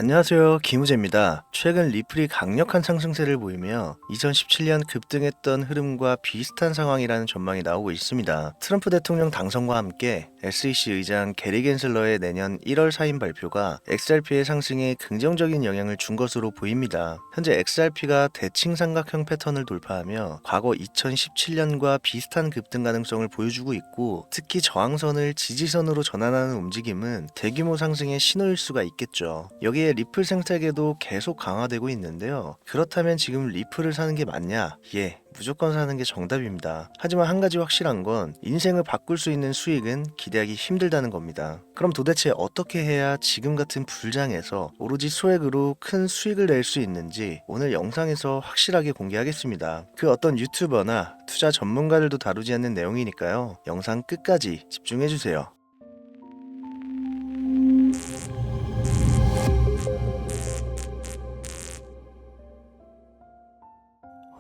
안녕하세요. 김우재입니다. 최근 리플이 강력한 상승세를 보이며 2017년 급등했던 흐름과 비슷한 상황이라는 전망이 나오고 있습니다. 트럼프 대통령 당선과 함께 SEC 의장 게리 겐슬러의 내년 1월 사임 발표가 XRP의 상승에 긍정적인 영향을 준 것으로 보입니다. 현재 XRP가 대칭삼각형 패턴을 돌파하며 과거 2017년과 비슷한 급등 가능성을 보여주고 있고, 특히 저항선을 지지선으로 전환하는 움직임은 대규모 상승의 신호일 수가 있겠죠. 여기에 리플 생태계도 계속 강화되고 있는데요. 그렇다면 지금 리플을 사는 게 맞냐? 예, 무조건 사는 게 정답입니다. 하지만 한 가지 확실한 건 인생을 바꿀 수 있는 수익은 기대하기 힘들다는 겁니다. 그럼 도대체 어떻게 해야 지금 같은 불장에서 오로지 소액으로 큰 수익을 낼 수 있는지 오늘 영상에서 확실하게 공개하겠습니다. 그 어떤 유튜버나 투자 전문가들도 다루지 않는 내용이니까요. 영상 끝까지 집중해주세요.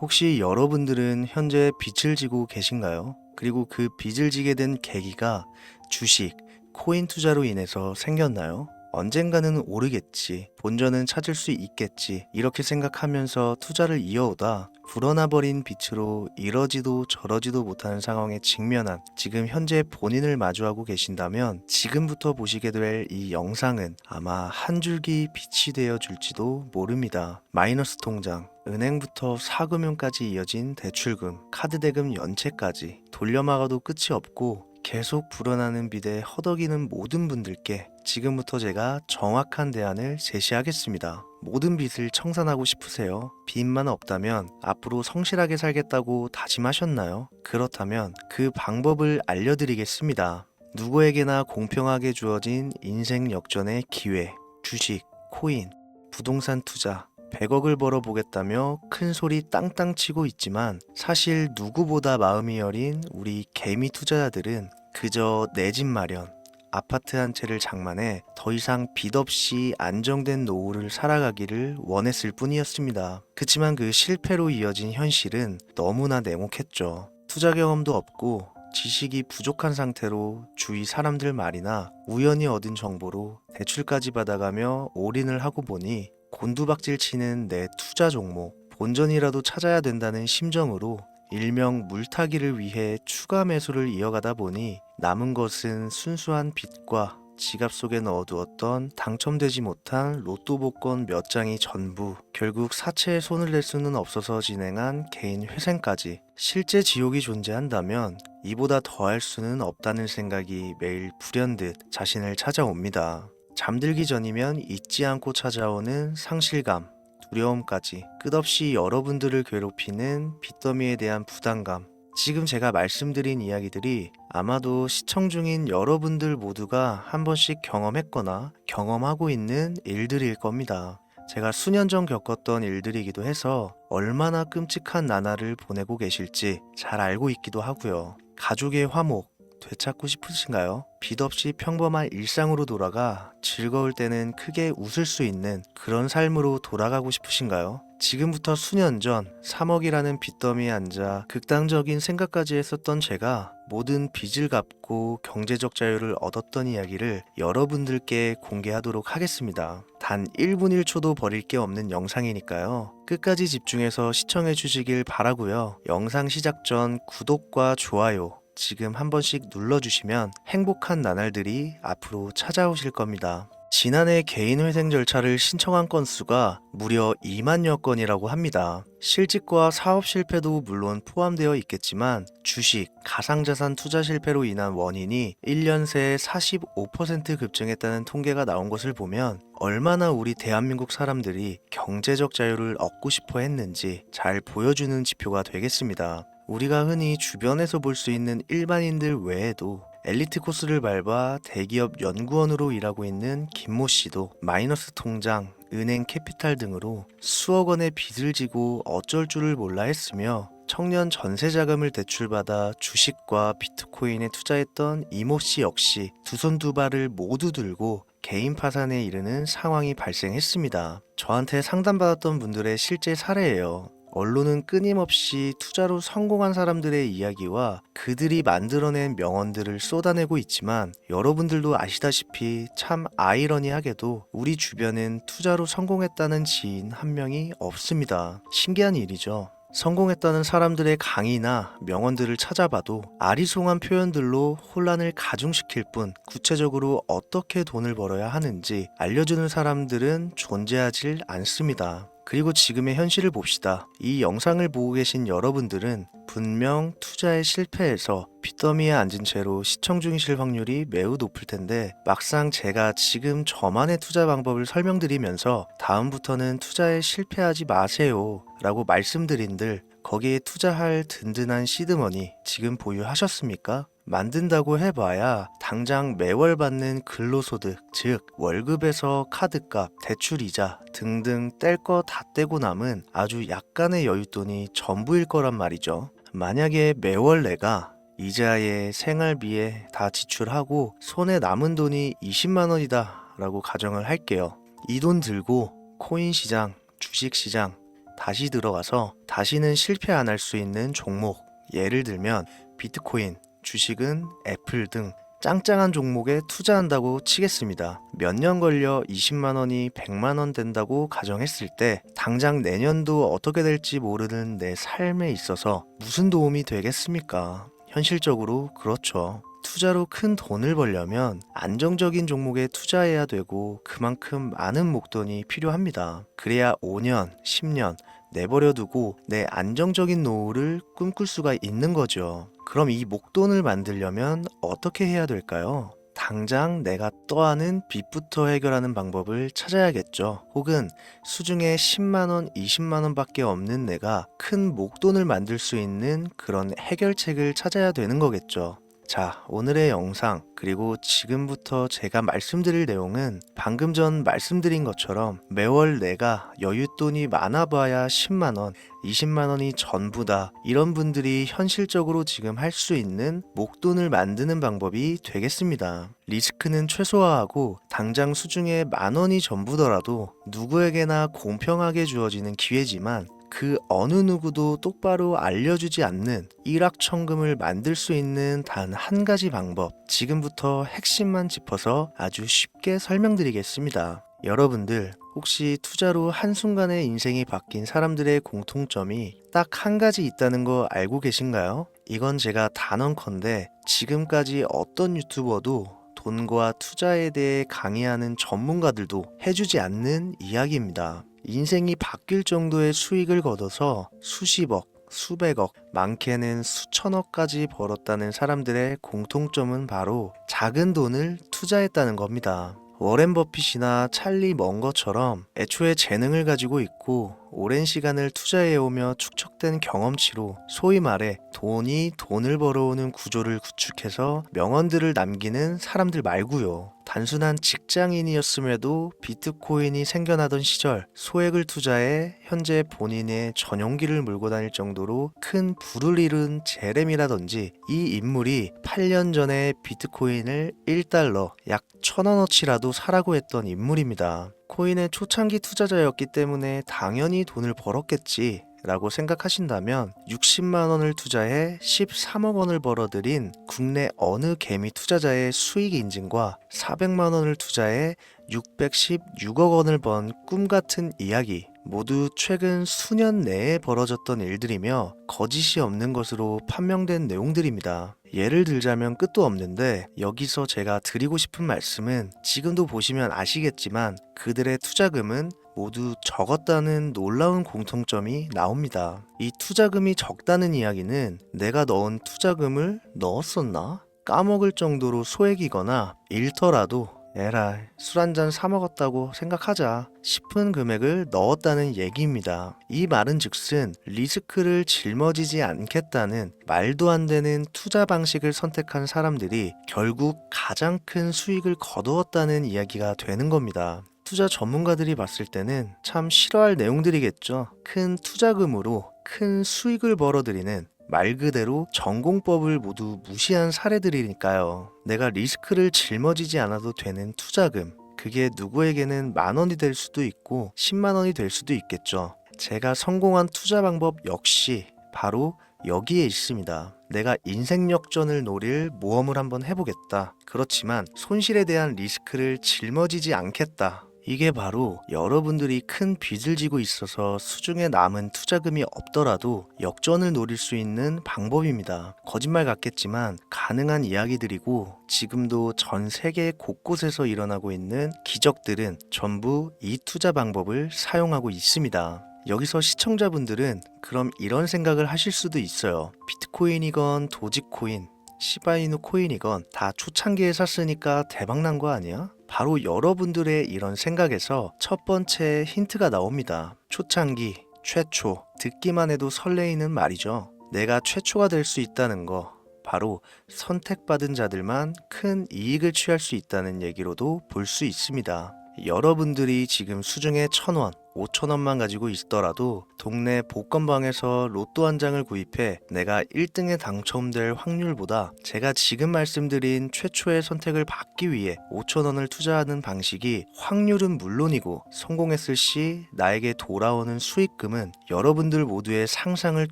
혹시 여러분들은 현재 빚을 지고 계신가요? 그리고 그 빚을 지게 된 계기가 주식, 코인 투자로 인해서 생겼나요? 언젠가는 오르겠지, 본전은 찾을 수 있겠지, 이렇게 생각하면서 투자를 이어오다 불어나버린 빚으로 이러지도 저러지도 못하는 상황에 직면한 지금 현재 본인을 마주하고 계신다면 지금부터 보시게 될 이 영상은 아마 한 줄기 빛이 되어 줄지도 모릅니다. 마이너스 통장, 은행부터 사금융까지 이어진 대출금, 카드 대금 연체까지 돌려막아도 끝이 없고 계속 불어나는 빚에 허덕이는 모든 분들께 지금부터 제가 정확한 대안을 제시하겠습니다. 모든 빚을 청산하고 싶으세요? 빚만 없다면 앞으로 성실하게 살겠다고 다짐하셨나요? 그렇다면 그 방법을 알려드리겠습니다. 누구에게나 공평하게 주어진 인생 역전의 기회, 주식, 코인, 부동산 투자, 100억을 벌어보겠다며 큰 소리 땅땅 치고 있지만 사실 누구보다 마음이 여린 우리 개미 투자자들은 그저 내 집 마련, 아파트 한 채를 장만해 더 이상 빚 없이 안정된 노후를 살아가기를 원했을 뿐이었습니다. 그치만 그 실패로 이어진 현실은 너무나 냉혹했죠. 투자 경험도 없고 지식이 부족한 상태로 주위 사람들 말이나 우연히 얻은 정보로 대출까지 받아가며 올인을 하고 보니 곤두박질 치는 내 투자 종목, 본전이라도 찾아야 된다는 심정으로 일명 물타기를 위해 추가 매수를 이어가다 보니 남은 것은 순수한 빚과 지갑 속에 넣어두었던 당첨되지 못한 로또 복권 몇 장이 전부, 결국 사채에 손을 댈 수는 없어서 진행한 개인 회생까지. 실제 지옥이 존재한다면 이보다 더할 수는 없다는 생각이 매일 불현듯 자신을 찾아옵니다. 잠들기 전이면 잊지 않고 찾아오는 상실감, 두려움까지 끝없이 여러분들을 괴롭히는 빚더미에 대한 부담감. 지금 제가 말씀드린 이야기들이 아마도 시청 중인 여러분들 모두가 한 번씩 경험했거나 경험하고 있는 일들일 겁니다. 제가 수년 전 겪었던 일들이기도 해서 얼마나 끔찍한 나날을 보내고 계실지 잘 알고 있기도 하고요. 가족의 화목 되찾고 싶으신가요? 빚 없이 평범한 일상으로 돌아가 즐거울 때는 크게 웃을 수 있는 그런 삶으로 돌아가고 싶으신가요? 지금부터 수년 전 3억이라는 빚더미에 앉아 극단적인 생각까지 했었던 제가 모든 빚을 갚고 경제적 자유를 얻었던 이야기를 여러분들께 공개하도록 하겠습니다. 단 1분 1초도 버릴 게 없는 영상이니까요. 끝까지 집중해서 시청해 주시길 바라고요. 영상 시작 전 구독과 좋아요 지금 한 번씩 눌러주시면 행복한 나날들이 앞으로 찾아오실 겁니다. 지난해 개인 회생 절차를 신청한 건수가 무려 2만여 건이라고 합니다. 실직과 사업 실패도 물론 포함되어 있겠지만 주식, 가상자산 투자 실패로 인한 원인이 1년 새에 45% 급증했다는 통계가 나온 것을 보면 얼마나 우리 대한민국 사람들이 경제적 자유를 얻고 싶어 했는지 잘 보여주는 지표가 되겠습니다. 우리가 흔히 주변에서 볼 수 있는 일반인들 외에도 엘리트 코스를 밟아 대기업 연구원으로 일하고 있는 김모 씨도 마이너스 통장, 은행 캐피탈 등으로 수억 원의 빚을 지고 어쩔 줄을 몰라 했으며 청년 전세 자금을 대출받아 주식과 비트코인에 투자했던 이모 씨 역시 두 손 두 발을 모두 들고 개인 파산에 이르는 상황이 발생했습니다. 저한테 상담받았던 분들의 실제 사례예요. 언론은 끊임없이 투자로 성공한 사람들의 이야기와 그들이 만들어낸 명언들을 쏟아내고 있지만 여러분들도 아시다시피 참 아이러니하게도 우리 주변엔 투자로 성공했다는 지인 한 명이 없습니다. 신기한 일이죠. 성공했다는 사람들의 강의나 명언들을 찾아봐도 아리송한 표현들로 혼란을 가중시킬 뿐 구체적으로 어떻게 돈을 벌어야 하는지 알려주는 사람들은 존재하질 않습니다. 그리고 지금의 현실을 봅시다. 이 영상을 보고 계신 여러분들은 분명 투자에 실패해서 빚더미에 앉은 채로 시청 중이실 확률이 매우 높을 텐데 막상 제가 지금 저만의 투자 방법을 설명드리면서 다음부터는 투자에 실패하지 마세요 라고 말씀드린들 거기에 투자할 든든한 시드머니 지금 보유하셨습니까? 만든다고 해봐야 당장 매월 받는 근로소득, 즉 월급에서 카드값, 대출이자 등등 뗄 거 다 떼고 남은 아주 약간의 여윳돈이 전부일 거란 말이죠. 만약에 매월 내가 이자에 생활비에 다 지출하고 손에 남은 돈이 20만 원이다 라고 가정을 할게요. 이 돈 들고 코인 시장, 주식 시장 다시 들어가서 다시는 실패 안 할 수 있는 종목, 예를 들면 비트코인, 주식은 애플 등 짱짱한 종목에 투자한다고 치겠습니다. 몇 년 걸려 20만 원이 100만 원 된다고 가정했을 때 당장 내년도 어떻게 될지 모르는 내 삶에 있어서 무슨 도움이 되겠습니까? 현실적으로 그렇죠. 투자로 큰 돈을 벌려면 안정적인 종목에 투자해야 되고 그만큼 많은 목돈이 필요합니다. 그래야 5년, 10년 내버려 두고 내 안정적인 노후를 꿈꿀 수가 있는 거죠. 그럼 이 목돈을 만들려면 어떻게 해야 될까요? 당장 내가 떠안은 빚부터 해결하는 방법을 찾아야겠죠. 혹은 수중에 10만원, 20만원 밖에 없는 내가 큰 목돈을 만들 수 있는 그런 해결책을 찾아야 되는 거겠죠. 자, 오늘의 영상 그리고 지금부터 제가 말씀드릴 내용은 방금 전 말씀드린 것처럼 매월 내가 여윳돈이 많아봐야 10만원, 20만원이 전부다 이런 분들이 현실적으로 지금 할 수 있는 목돈을 만드는 방법이 되겠습니다. 리스크는 최소화하고 당장 수중에 만원이 전부더라도 누구에게나 공평하게 주어지는 기회지만 그 어느 누구도 똑바로 알려주지 않는 일확천금을 만들 수 있는 단 한 가지 방법, 지금부터 핵심만 짚어서 아주 쉽게 설명드리겠습니다. 여러분들 혹시 투자로 한순간에 인생이 바뀐 사람들의 공통점이 딱 한 가지 있다는 거 알고 계신가요? 이건 제가 단언컨대 지금까지 어떤 유튜버도 돈과 투자에 대해 강의하는 전문가들도 해주지 않는 이야기입니다. 인생이 바뀔 정도의 수익을 거둬서 수십억, 수백억, 많게는 수천억까지 벌었다는 사람들의 공통점은 바로 작은 돈을 투자했다는 겁니다. 워렌 버핏이나 찰리 먼거처럼 애초에 재능을 가지고 있고 오랜 시간을 투자해오며 축적된 경험치로 소위 말해 돈이 돈을 벌어오는 구조를 구축해서 명언들을 남기는 사람들 말고요. 단순한 직장인이었음에도 비트코인이 생겨나던 시절 소액을 투자해 현재 본인의 전용기를 몰고 다닐 정도로 큰 부를 이룬 제렘이라든지 이 인물이 8년 전에 비트코인을 1달러 약 1,000원어치라도 사라고 했던 인물입니다. 코인의 초창기 투자자였기 때문에 당연히 돈을 벌었겠지 라고 생각하신다면 60만 원을 투자해 13억 원을 벌어들인 국내 어느 개미 투자자의 수익 인증과 400만 원을 투자해 616억 원을 번 꿈같은 이야기, 모두 최근 수년 내에 벌어졌던 일들이며 거짓이 없는 것으로 판명된 내용들입니다. 예를 들자면 끝도 없는데 여기서 제가 드리고 싶은 말씀은 지금도 보시면 아시겠지만 그들의 투자금은 모두 적었다는 놀라운 공통점이 나옵니다. 이 투자금이 적다는 이야기는 내가 넣은 투자금을 넣었었나? 까먹을 정도로 소액이거나 잃더라도 에라 술 한잔 사 먹었다고 생각하자 싶은 금액을 넣었다는 얘기입니다. 이 말은 즉슨 리스크를 짊어지지 않겠다는 말도 안 되는 투자 방식을 선택한 사람들이 결국 가장 큰 수익을 거두었다는 이야기가 되는 겁니다. 투자 전문가들이 봤을 때는 참 싫어할 내용들이겠죠. 큰 투자금으로 큰 수익을 벌어들이는 말 그대로 전공법을 모두 무시한 사례들이니까요. 내가 리스크를 짊어지지 않아도 되는 투자금, 그게 누구에게는 만 원이 될 수도 있고 10만 원이 될 수도 있겠죠. 제가 성공한 투자 방법 역시 바로 여기에 있습니다. 내가 인생 역전을 노릴 모험을 한번 해보겠다. 그렇지만 손실에 대한 리스크를 짊어지지 않겠다. 이게 바로 여러분들이 큰 빚을 지고 있어서 수중에 남은 투자금이 없더라도 역전을 노릴 수 있는 방법입니다. 거짓말 같겠지만 가능한 이야기들이고 지금도 전 세계 곳곳에서 일어나고 있는 기적들은 전부 이 투자 방법을 사용하고 있습니다. 여기서 시청자분들은 그럼 이런 생각을 하실 수도 있어요. 비트코인이건 도지코인, 시바이누 코인이건 다 초창기에 샀으니까 대박난 거 아니야? 바로 여러분들의 이런 생각에서 첫 번째 힌트가 나옵니다. 초창기, 최초, 듣기만 해도 설레이는 말이죠. 내가 최초가 될 수 있다는 거, 바로 선택받은 자들만 큰 이익을 취할 수 있다는 얘기로도 볼 수 있습니다. 여러분들이 지금 수중에 1,000원, 5,000원만 가지고 있더라도 동네 복권방에서 로또 한 장을 구입해 내가 1등에 당첨될 확률보다 제가 지금 말씀드린 최초의 선택을 받기 위해 5,000원을 투자하는 방식이 확률은 물론이고 성공했을 시 나에게 돌아오는 수익금은 여러분들 모두의 상상을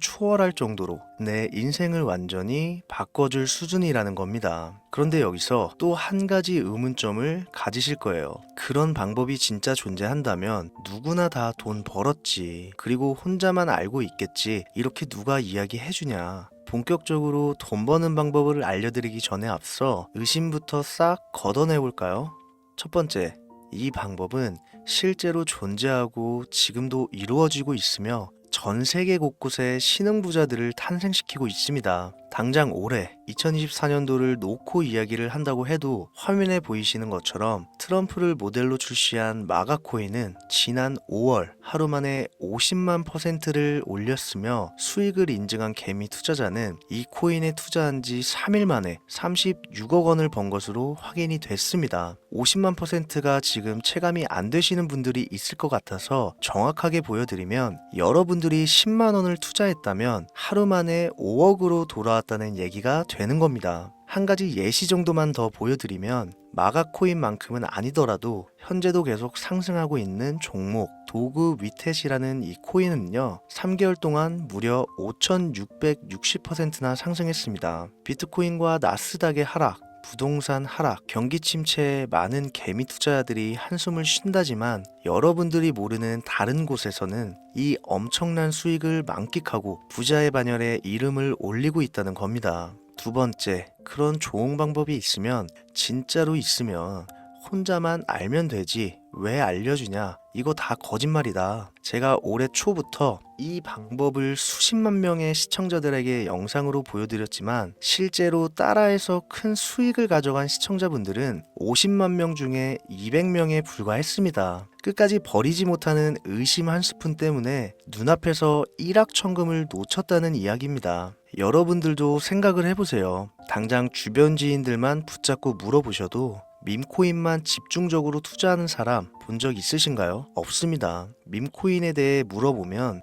초월할 정도로 내 인생을 완전히 바꿔줄 수준이라는 겁니다. 그런데 여기서 또 한 가지 의문점을 가지실 거예요. 그런 방법이 진짜 존재한다면 누구나 다 돈 벌었지. 그리고 혼자만 알고 있겠지. 이렇게 누가 이야기해주냐. 본격적으로 돈 버는 방법을 알려드리기 전에 앞서 의심부터 싹 걷어내볼까요? 첫 번째, 이 방법은 실제로 존재하고 지금도 이루어지고 있으며 전 세계 곳곳에 신흥부자들을 탄생시키고 있습니다. 당장 올해 2024년도를 놓고 이야기를 한다고 해도 화면에 보이시는 것처럼 트럼프를 모델로 출시한 마가코인은 지난 5월 하루 만에 50만 %를 올렸으며 수익을 인증한 개미 투자자는 이 코인에 투자한 지 3일 만에 36억 원을 번 것으로 확인이 됐습니다. 50만 %가 지금 체감이 안 되시는 분들이 있을 것 같아서 정확하게 보여드리면 여러분들이 10만 원을 투자했다면 하루 만에 5억으로 돌아왔다는 얘기가 되는 겁니다. 한 가지 예시 정도만 더 보여드리면 마가코인만큼은 아니더라도 현재도 계속 상승하고 있는 종목 도구 위텟이라는 이 코인은요 3개월 동안 무려 5,660%나 상승했습니다. 비트코인과 나스닥의 하락, 부동산 하락, 경기 침체에 많은 개미 투자자들이 한숨을 쉰다지만 여러분들이 모르는 다른 곳에서는 이 엄청난 수익을 만끽하고 부자의 반열에 이름을 올리고 있다는 겁니다. 두 번째, 그런 좋은 방법이 있으면 진짜로 있으면 혼자만 알면 되지 왜 알려주냐? 이거 다 거짓말이다. 제가 올해 초부터 이 방법을 수십만 명의 시청자들에게 영상으로 보여드렸지만 실제로 따라해서 큰 수익을 가져간 시청자분들은 50만 명 중에 200명에 불과했습니다. 끝까지 버리지 못하는 의심 한 스푼 때문에 눈앞에서 일확천금을 놓쳤다는 이야기입니다. 여러분들도 생각을 해보세요. 당장 주변 지인들만 붙잡고 물어보셔도 밈코인만 집중적으로 투자하는 사람 본 적 있으신가요? 없습니다. 밈코인에 대해 물어보면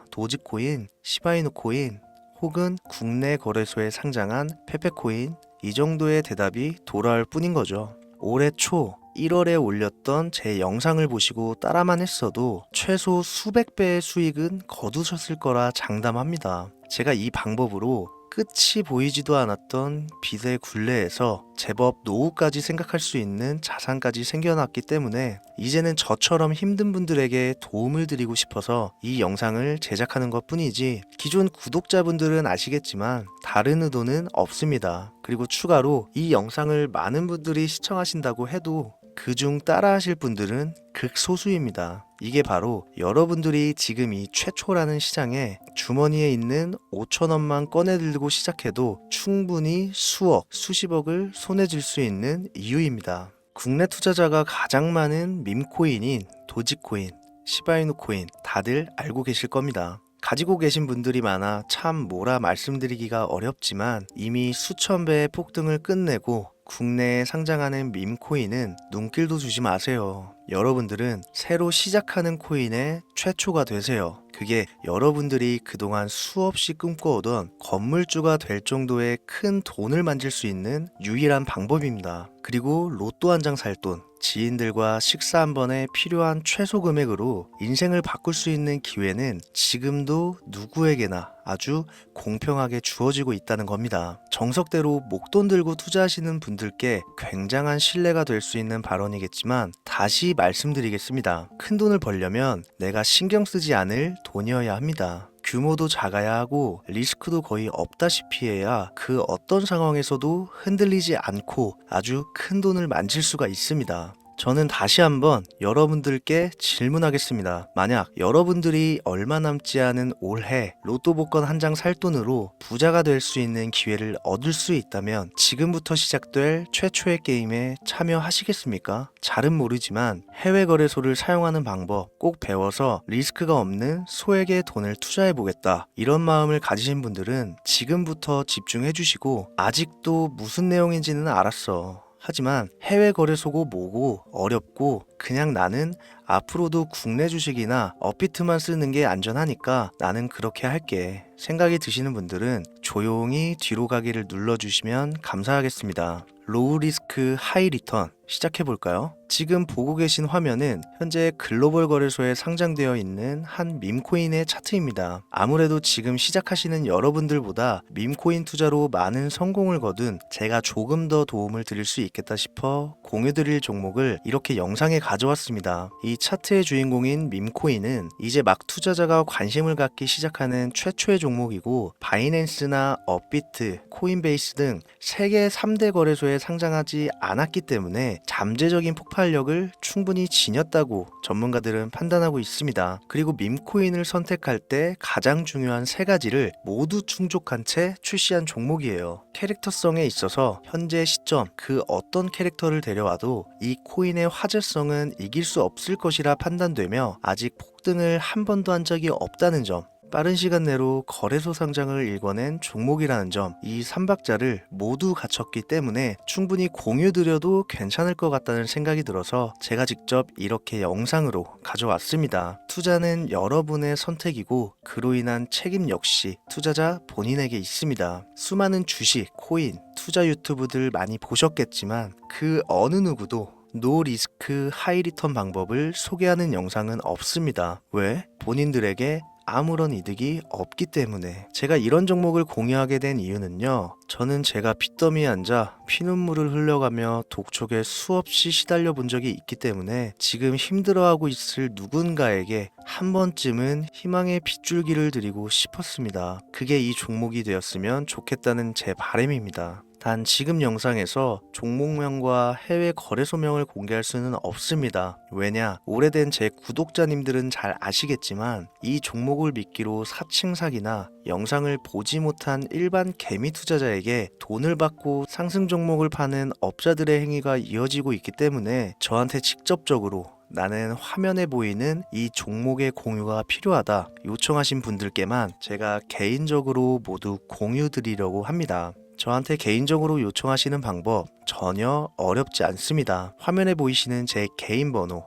도지코인, 시바이누 코인 혹은 국내 거래소에 상장한 페페코인 이 정도의 대답이 돌아올 뿐인 거죠. 올해 초 1월에 올렸던 제 영상을 보시고 따라만 했어도 최소 수백 배의 수익은 거두셨을 거라 장담합니다. 제가 이 방법으로 끝이 보이지도 않았던 빚의 굴레에서 제법 노후까지 생각할 수 있는 자산까지 생겨났기 때문에 이제는 저처럼 힘든 분들에게 도움을 드리고 싶어서 이 영상을 제작하는 것 뿐이지 기존 구독자분들은 아시겠지만 다른 의도는 없습니다. 그리고 추가로 이 영상을 많은 분들이 시청하신다고 해도 그중 따라하실 분들은 극소수입니다. 이게 바로 여러분들이 지금 이 최초라는 시장에 주머니에 있는 5,000원만 꺼내들고 시작해도 충분히 수억, 수십억을 손에 쥘 수 있는 이유입니다. 국내 투자자가 가장 많은 밈코인인 도지코인, 시바이누 코인 다들 알고 계실 겁니다. 가지고 계신 분들이 많아 참 뭐라 말씀드리기가 어렵지만 이미 수천 배의 폭등을 끝내고 국내에 상장하는 밈코인은 눈길도 주지 마세요. 여러분들은 새로 시작하는 코인의 최초가 되세요. 그게 여러분들이 그동안 수없이 꿈꿔오던 건물주가 될 정도의 큰 돈을 만질 수 있는 유일한 방법입니다. 그리고 로또 한 장 살 돈, 지인들과 식사 한 번에 필요한 최소 금액으로 인생을 바꿀 수 있는 기회는 지금도 누구에게나 아주 공평하게 주어지고 있다는 겁니다. 정석대로 목돈 들고 투자하시는 분들께 굉장한 신뢰가 될 수 있는 발언이겠지만 다시 말씀드리겠습니다. 큰 돈을 벌려면 내가 신경 쓰지 않을 돈이어야 합니다. 규모도 작아야 하고 리스크도 거의 없다시피 해야 그 어떤 상황에서도 흔들리지 않고 아주 큰 돈을 만질 수가 있습니다. 저는 다시 한번 여러분들께 질문하겠습니다. 만약 여러분들이 얼마 남지 않은 올해 로또 복권 한 장 살 돈으로 부자가 될 수 있는 기회를 얻을 수 있다면 지금부터 시작될 최초의 게임에 참여하시겠습니까? 잘은 모르지만 해외 거래소를 사용하는 방법 꼭 배워서 리스크가 없는 소액의 돈을 투자해 보겠다. 이런 마음을 가지신 분들은 지금부터 집중해 주시고 아직도 무슨 내용인지는 알았어. 하지만 해외 거래소고 뭐고 어렵고 그냥 나는 앞으로도 국내 주식이나 업비트만 쓰는 게 안전하니까 나는 그렇게 할게 생각이 드시는 분들은 조용히 뒤로 가기를 눌러주시면 감사하겠습니다. 로우 리스크 하이 리턴 시작해 볼까요? 지금 보고 계신 화면은 현재 글로벌 거래소에 상장되어 있는 한 밈코인의 차트입니다. 아무래도 지금 시작하시는 여러분들보다 밈코인 투자로 많은 성공을 거둔 제가 조금 더 도움을 드릴 수 있겠다 싶어 공유드릴 종목을 이렇게 영상에 가져왔습니다. 이 차트의 주인공인 밈코인은 이제 막 투자자가 관심을 갖기 시작하는 최초의 종목이고 바이낸스나 업비트, 코인베이스 등 세계 3대 거래소에 상장하지 않았기 때문에 잠재적인 폭발력을 충분히 지녔다고 전문가들은 판단하고 있습니다. 그리고 밈코인을 선택할 때 가장 중요한 세 가지를 모두 충족한 채 출시한 종목이에요. 캐릭터성에 있어서 현재 시점 그 어떤 캐릭터를 데려와도 이 코인의 화제성은 이길 수 없을 것이라 판단되며 아직 폭등을 한 번도 한 적이 없다는 점, 빠른 시간 내로 거래소 상장을 일궈낸 종목이라는 점, 이 3박자를 모두 갖췄기 때문에 충분히 공유드려도 괜찮을 것 같다는 생각이 들어서 제가 직접 이렇게 영상으로 가져왔습니다. 투자는 여러분의 선택이고 그로 인한 책임 역시 투자자 본인에게 있습니다. 수많은 주식, 코인, 투자 유튜브들 많이 보셨겠지만 그 어느 누구도 노 리스크 하이 리턴 방법을 소개하는 영상은 없습니다. 왜? 본인들에게 아무런 이득이 없기 때문에. 제가 이런 종목을 공유하게 된 이유는요, 저는 제가 빚더미에 앉아 피눈물을 흘려가며 독촉에 수없이 시달려 본 적이 있기 때문에 지금 힘들어하고 있을 누군가에게 한 번쯤은 희망의 빗줄기를 드리고 싶었습니다. 그게 이 종목이 되었으면 좋겠다는 제 바람입니다. 단 지금 영상에서 종목명과 해외 거래소명을 공개할 수는 없습니다. 왜냐? 오래된 제 구독자님들은 잘 아시겠지만 이 종목을 미끼로 사칭 사기나 영상을 보지 못한 일반 개미 투자자에게 돈을 받고 상승 종목을 파는 업자들의 행위가 이어지고 있기 때문에 저한테 직접적으로 나는 화면에 보이는 이 종목의 공유가 필요하다 요청하신 분들께만 제가 개인적으로 모두 공유 드리려고 합니다. 저한테 개인적으로 요청하시는 방법 전혀 어렵지 않습니다. 화면에 보이시는 제 개인 번호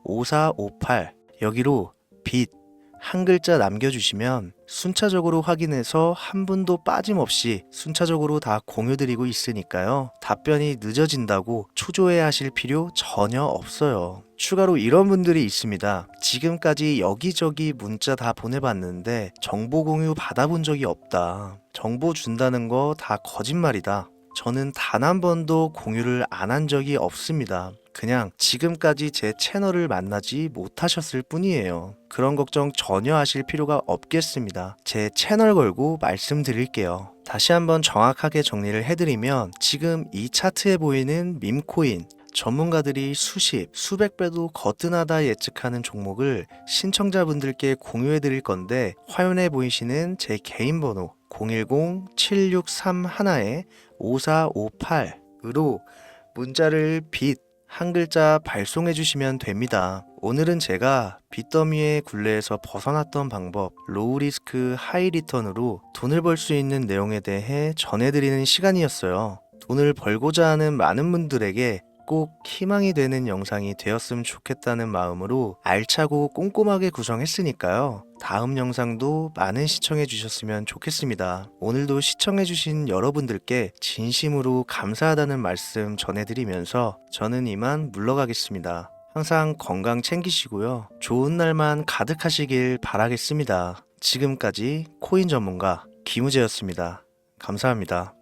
010-7631-5458 여기로 빚 한 글자 남겨주시면 순차적으로 확인해서 한 분도 빠짐없이 순차적으로 다 공유드리고 있으니까요. 답변이 늦어진다고 초조해 하실 필요 전혀 없어요. 추가로 이런 분들이 있습니다. 지금까지 여기저기 문자 다 보내봤는데 정보 공유 받아본 적이 없다. 정보 준다는 거 다 거짓말이다. 저는 단 한 번도 공유를 안 한 적이 없습니다. 그냥 지금까지 제 채널을 만나지 못하셨을 뿐이에요. 그런 걱정 전혀 하실 필요가 없겠습니다. 제 채널 걸고 말씀드릴게요. 다시 한번 정확하게 정리를 해드리면 지금 이 차트에 보이는 밈코인 전문가들이 수십, 수백 배도 거뜬하다 예측하는 종목을 신청자분들께 공유해 드릴 건데 화면에 보이시는 제 개인 번호 010-7631-5458으로 문자를 빚 한 글자 발송해 주시면 됩니다. 오늘은 제가 빚더미의 굴레에서 벗어났던 방법, 로우 리스크 하이 리턴으로 돈을 벌 수 있는 내용에 대해 전해드리는 시간이었어요. 돈을 벌고자 하는 많은 분들에게 꼭 희망이 되는 영상이 되었으면 좋겠다는 마음으로 알차고 꼼꼼하게 구성했으니까요. 다음 영상도 많은 시청해 주셨으면 좋겠습니다. 오늘도 시청해 주신 여러분들께 진심으로 감사하다는 말씀 전해드리면서 저는 이만 물러가겠습니다. 항상 건강 챙기시고요. 좋은 날만 가득하시길 바라겠습니다. 지금까지 코인 전문가 김우재였습니다. 감사합니다.